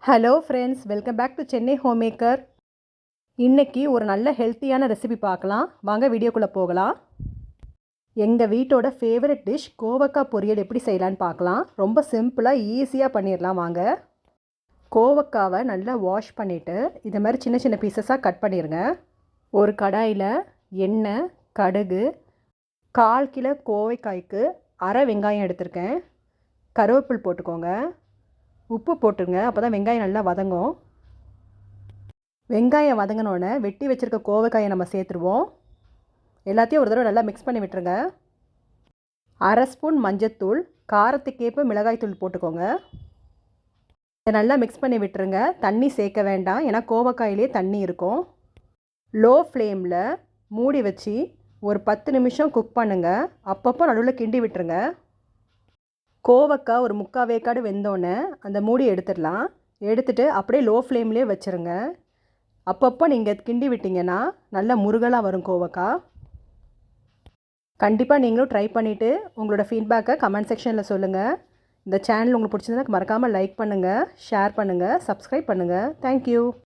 Hello friends, welcome back to Chennai home maker. இன்றைக்கி ஒரு நல்ல ஹெல்த்தியான ரெசிபி பார்க்கலாம். வாங்க வீடியோக்குள்ளே போகலாம். எங்கள் வீட்டோட ஃபேவரட் டிஷ் கோவக்காய் பொரியல் எப்படி செய்யலான்னு பார்க்கலாம். ரொம்ப சிம்பிளாக ஈஸியாக பண்ணிடலாம். வாங்க. கோவக்காவை நல்லா வாஷ் பண்ணிவிட்டு இது மாதிரி சின்ன சின்ன பீசஸாக கட் பண்ணிடுங்க. ஒரு கடாயில் எண்ணெய், கடுகு, 1/4 கிலோ கோவைக்காய்க்கு அரை வெங்காயம் எடுத்திருக்கேன். கருவேப்பில் போட்டுக்கோங்க. உப்பு போட்டுருங்க, அப்போ தான் வெங்காயம் நல்லா வதங்கும். வெங்காயம் வதங்கினோடனே வெட்டி வச்சுருக்க கோவைக்காயை நம்ம சேர்த்துருவோம். எல்லாத்தையும் ஒரு தடவை நல்லா மிக்ஸ் பண்ணி விட்டுருங்க. 1/2 ஸ்பூன் மஞ்சத்தூள், காரத்துக்கேற்ப மிளகாய்த்தூள் போட்டுக்கோங்க. இதை நல்லா மிக்ஸ் பண்ணி விட்டுருங்க. தண்ணி சேர்க்க வேண்டாம், ஏன்னா கோவைக்காயிலே தண்ணி இருக்கும். லோ ஃப்ளேமில் மூடி வச்சு ஒரு 10 நிமிஷம் குக் பண்ணுங்கள். அப்பப்போ நடுவில் கிண்டி விட்டுருங்க. கோவக்காய் ஒரு 3/4 வேக்காடு வெந்தோடனே அந்த மூடி எடுத்துடலாம். எடுத்துகிட்டு அப்படியே லோ ஃப்ளேம்லேயே வச்சுருங்க. அப்பப்போ நீங்கள் கிண்டி விட்டிங்கன்னா நல்ல முருகலாக வரும் கோவக்காய். கண்டிப்பாக நீங்களும் ட்ரை பண்ணிவிட்டு உங்களோட ஃபீட்பேக்கை கமெண்ட் செக்ஷனில் சொல்லுங்கள். இந்த சேனல் உங்களுக்கு பிடிச்சிருந்தா மறக்காமல் லைக் பண்ணுங்கள், ஷேர் பண்ணுங்கள், சப்ஸ்கிரைப் பண்ணுங்கள். தேங்க்யூ.